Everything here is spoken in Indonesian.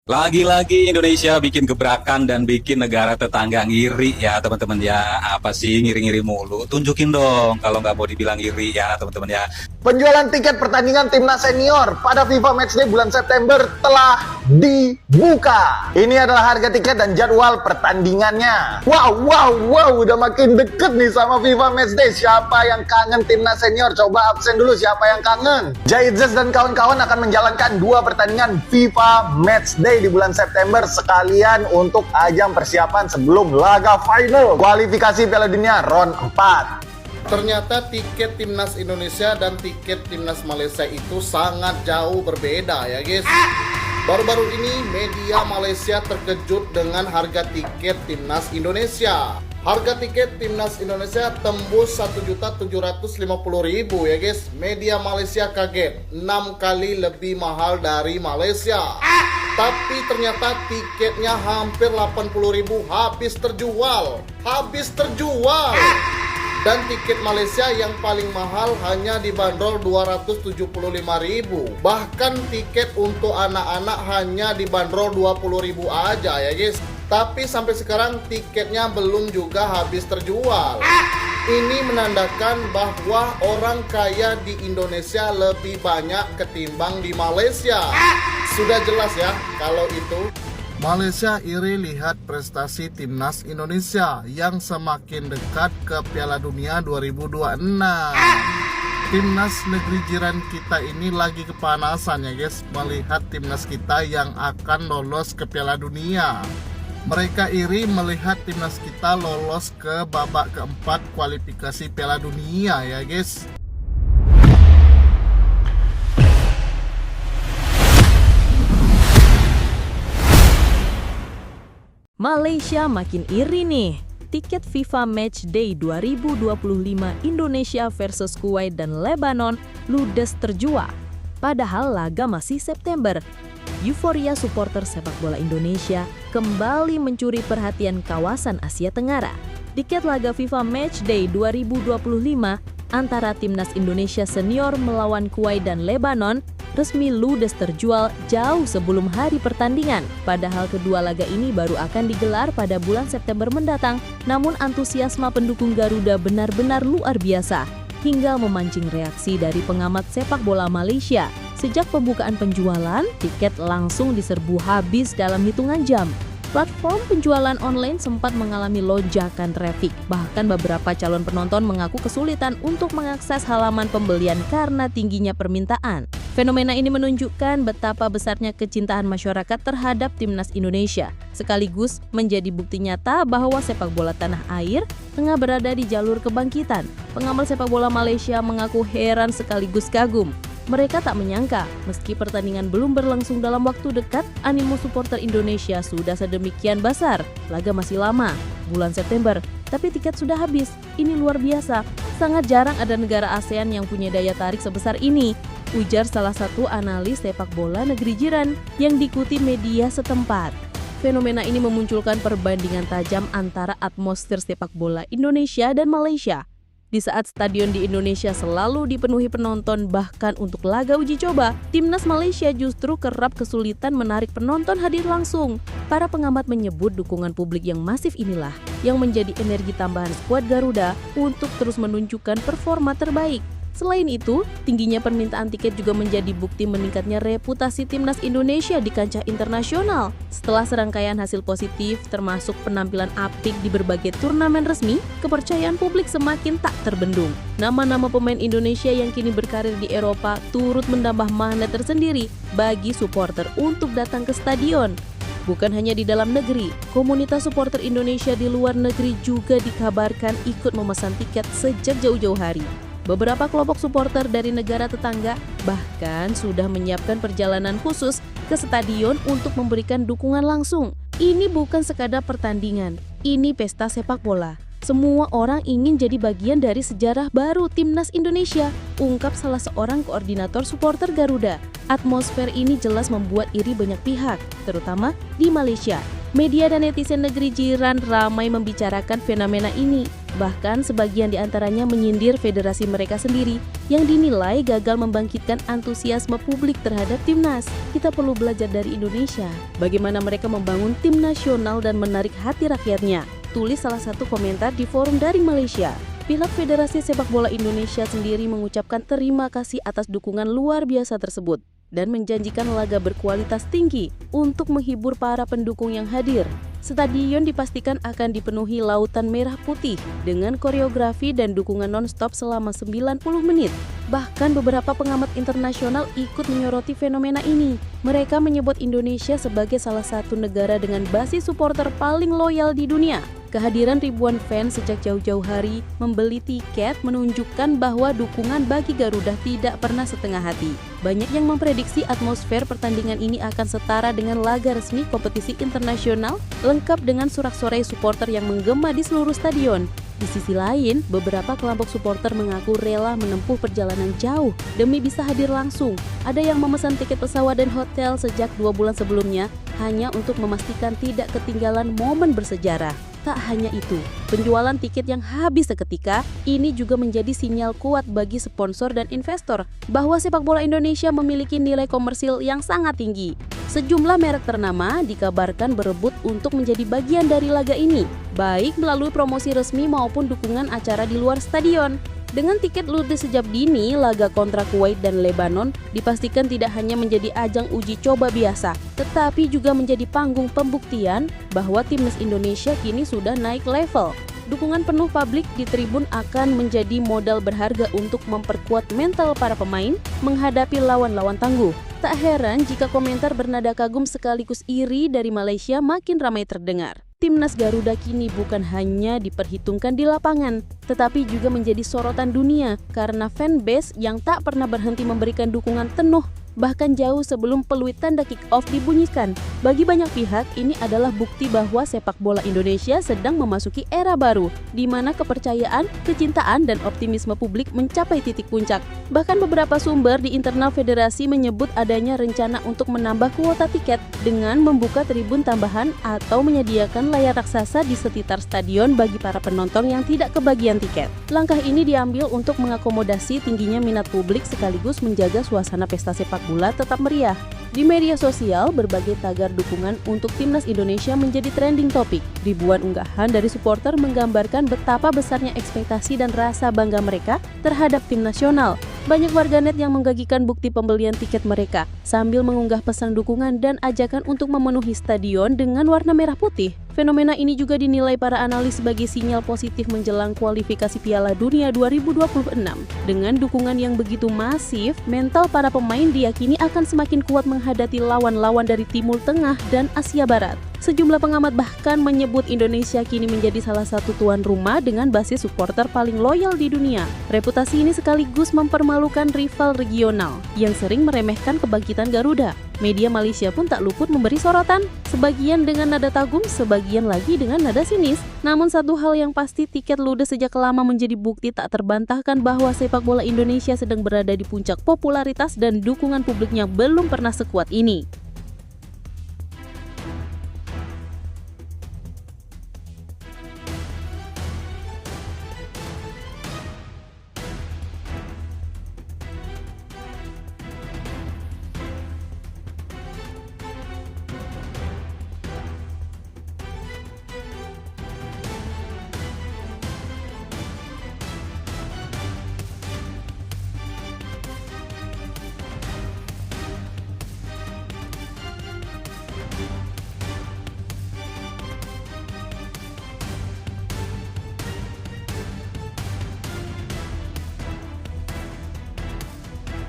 Lagi-lagi Indonesia bikin gebrakan dan bikin negara tetangga ngiri ya teman-teman ya. Apa sih ngiri-ngiri mulu? Tunjukin dong kalau nggak mau dibilang ngiri ya teman-teman ya. Penjualan tiket pertandingan timnas senior pada FIFA Matchday bulan September telah dibuka. Ini adalah harga tiket dan jadwal pertandingannya. Wow, udah makin deket nih sama FIFA Matchday. Siapa yang kangen timnas senior? Coba absen dulu siapa yang kangen. Jaitzes dan kawan-kawan akan menjalankan 2 pertandingan FIFA Matchday di bulan September sekalian untuk ajang persiapan sebelum laga final kualifikasi Piala Dunia round 4. Ternyata tiket timnas Indonesia dan tiket timnas Malaysia itu sangat jauh berbeda ya guys. Baru-baru ini media Malaysia terkejut dengan harga tiket timnas Indonesia. Harga tiket timnas Indonesia tembus 1.750.000 ya guys. Media Malaysia kaget, 6 kali lebih mahal dari Malaysia. Tapi ternyata tiketnya hampir 80.000 habis terjual. Dan tiket Malaysia yang paling mahal hanya dibanderol 275.000. Bahkan tiket untuk anak-anak hanya dibanderol 20.000 aja ya guys. Tapi sampai sekarang tiketnya belum juga habis terjual. Ini menandakan bahwa orang kaya di Indonesia lebih banyak ketimbang di Malaysia. Sudah jelas ya kalau itu. Malaysia iri lihat prestasi timnas Indonesia yang semakin dekat ke Piala Dunia 2026. Timnas negeri jiran kita ini lagi kepanasan ya guys, melihat timnas kita yang akan lolos ke Piala Dunia. Mereka iri melihat timnas kita lolos ke babak keempat kualifikasi Piala Dunia ya guys. Malaysia makin iri nih. Tiket FIFA Matchday 2025 Indonesia versus Kuwait dan Lebanon ludes terjual. Padahal laga masih September. Euforia supporter sepak bola Indonesia kembali mencuri perhatian kawasan Asia Tenggara. Tiket laga FIFA Matchday 2025 antara timnas Indonesia senior melawan Kuwait dan Lebanon resmi ludes terjual jauh sebelum hari pertandingan. Padahal kedua laga ini baru akan digelar pada bulan September mendatang, namun antusiasme pendukung Garuda benar-benar luar biasa, hingga memancing reaksi dari pengamat sepak bola Malaysia. Sejak pembukaan penjualan, tiket langsung diserbu habis dalam hitungan jam. Platform penjualan online sempat mengalami lonjakan traffic. Bahkan beberapa calon penonton mengaku kesulitan untuk mengakses halaman pembelian karena tingginya permintaan. Fenomena ini menunjukkan betapa besarnya kecintaan masyarakat terhadap timnas Indonesia, sekaligus menjadi bukti nyata bahwa sepak bola tanah air tengah berada di jalur kebangkitan. Pengamat sepak bola Malaysia mengaku heran sekaligus kagum. Mereka tak menyangka, meski pertandingan belum berlangsung dalam waktu dekat, animo supporter Indonesia sudah sedemikian besar. Laga masih lama, bulan September, tapi tiket sudah habis. Ini luar biasa. Sangat jarang ada negara ASEAN yang punya daya tarik sebesar ini, ujar salah satu analis sepak bola negeri jiran yang diikuti media setempat. Fenomena ini memunculkan perbandingan tajam antara atmosfer sepak bola Indonesia dan Malaysia. Di saat stadion di Indonesia selalu dipenuhi penonton, bahkan untuk laga uji coba, timnas Malaysia justru kerap kesulitan menarik penonton hadir langsung. Para pengamat menyebut dukungan publik yang masif inilah yang menjadi energi tambahan skuad Garuda untuk terus menunjukkan performa terbaik. Selain itu, tingginya permintaan tiket juga menjadi bukti meningkatnya reputasi timnas Indonesia di kancah internasional. Setelah serangkaian hasil positif termasuk penampilan apik di berbagai turnamen resmi, kepercayaan publik semakin tak terbendung. Nama-nama pemain Indonesia yang kini berkarir di Eropa turut menambah magnet tersendiri bagi supporter untuk datang ke stadion. Bukan hanya di dalam negeri, komunitas supporter Indonesia di luar negeri juga dikabarkan ikut memesan tiket sejak jauh-jauh hari. Beberapa kelompok supporter dari negara tetangga bahkan sudah menyiapkan perjalanan khusus ke stadion untuk memberikan dukungan langsung. Ini bukan sekadar pertandingan, ini pesta sepak bola. Semua orang ingin jadi bagian dari sejarah baru timnas Indonesia, ungkap salah seorang koordinator supporter Garuda. Atmosfer ini jelas membuat iri banyak pihak, terutama di Malaysia. Media dan netizen negeri jiran ramai membicarakan fenomena ini. Bahkan sebagian di antaranya menyindir federasi mereka sendiri yang dinilai gagal membangkitkan antusiasme publik terhadap timnas. Kita perlu belajar dari Indonesia, bagaimana mereka membangun tim nasional dan menarik hati rakyatnya. Tulis salah satu komentar di forum dari Malaysia. Pihak Federasi Sepak Bola Indonesia sendiri mengucapkan terima kasih atas dukungan luar biasa tersebut dan menjanjikan laga berkualitas tinggi untuk menghibur para pendukung yang hadir. Stadion dipastikan akan dipenuhi lautan merah putih dengan koreografi dan dukungan non-stop selama 90 menit. Bahkan beberapa pengamat internasional ikut menyoroti fenomena ini. Mereka menyebut Indonesia sebagai salah satu negara dengan basis supporter paling loyal di dunia. Kehadiran ribuan fans sejak jauh-jauh hari membeli tiket menunjukkan bahwa dukungan bagi Garuda tidak pernah setengah hati. Banyak yang memprediksi atmosfer pertandingan ini akan setara dengan laga resmi kompetisi internasional, lengkap dengan sorak-sorai supporter yang menggema di seluruh stadion. Di sisi lain, beberapa kelompok supporter mengaku rela menempuh perjalanan jauh demi bisa hadir langsung. Ada yang memesan tiket pesawat dan hotel sejak 2 bulan sebelumnya hanya untuk memastikan tidak ketinggalan momen bersejarah. Tak hanya itu, penjualan tiket yang habis seketika ini juga menjadi sinyal kuat bagi sponsor dan investor bahwa sepak bola Indonesia memiliki nilai komersil yang sangat tinggi. Sejumlah merek ternama dikabarkan berebut untuk menjadi bagian dari laga ini, baik melalui promosi resmi maupun dukungan acara di luar stadion. Dengan tiket ludes sejak dini, laga kontra Kuwait dan Lebanon dipastikan tidak hanya menjadi ajang uji coba biasa, tetapi juga menjadi panggung pembuktian bahwa timnas Indonesia kini sudah naik level. Dukungan penuh publik di tribun akan menjadi modal berharga untuk memperkuat mental para pemain menghadapi lawan-lawan tangguh. Tak heran jika komentar bernada kagum sekaligus iri dari Malaysia makin ramai terdengar. Timnas Garuda kini bukan hanya diperhitungkan di lapangan, tetapi juga menjadi sorotan dunia karena fanbase yang tak pernah berhenti memberikan dukungan penuh, bahkan jauh sebelum peluit tanda kick-off dibunyikan. Bagi banyak pihak, ini adalah bukti bahwa sepak bola Indonesia sedang memasuki era baru, di mana kepercayaan, kecintaan, dan optimisme publik mencapai titik puncak. Bahkan beberapa sumber di internal federasi menyebut adanya rencana untuk menambah kuota tiket dengan membuka tribun tambahan atau menyediakan layar raksasa di sekitar stadion bagi para penonton yang tidak kebagian tiket. Langkah ini diambil untuk mengakomodasi tingginya minat publik sekaligus menjaga suasana pesta sepak bola tetap meriah. Di media sosial, berbagai tagar dukungan untuk timnas Indonesia menjadi trending topik. Ribuan unggahan dari supporter menggambarkan betapa besarnya ekspektasi dan rasa bangga mereka terhadap tim nasional. Banyak warganet yang menggagikan bukti pembelian tiket mereka sambil mengunggah pesan dukungan dan ajakan untuk memenuhi stadion dengan warna merah putih. Fenomena ini juga dinilai para analis sebagai sinyal positif menjelang kualifikasi Piala Dunia 2026. Dengan dukungan yang begitu masif, mental para pemain diyakini akan semakin kuat menghadapi lawan-lawan dari Timur Tengah dan Asia Barat. Sejumlah pengamat bahkan menyebut Indonesia kini menjadi salah satu tuan rumah dengan basis supporter paling loyal di dunia. Reputasi ini sekaligus mempermalukan rival regional yang sering meremehkan kebangkitan Garuda. Media Malaysia pun tak luput memberi sorotan, sebagian dengan nada kagum, sebagian lagi dengan nada sinis. Namun satu hal yang pasti, tiket ludes sejak lama menjadi bukti tak terbantahkan bahwa sepak bola Indonesia sedang berada di puncak popularitas dan dukungan publiknya belum pernah sekuat ini.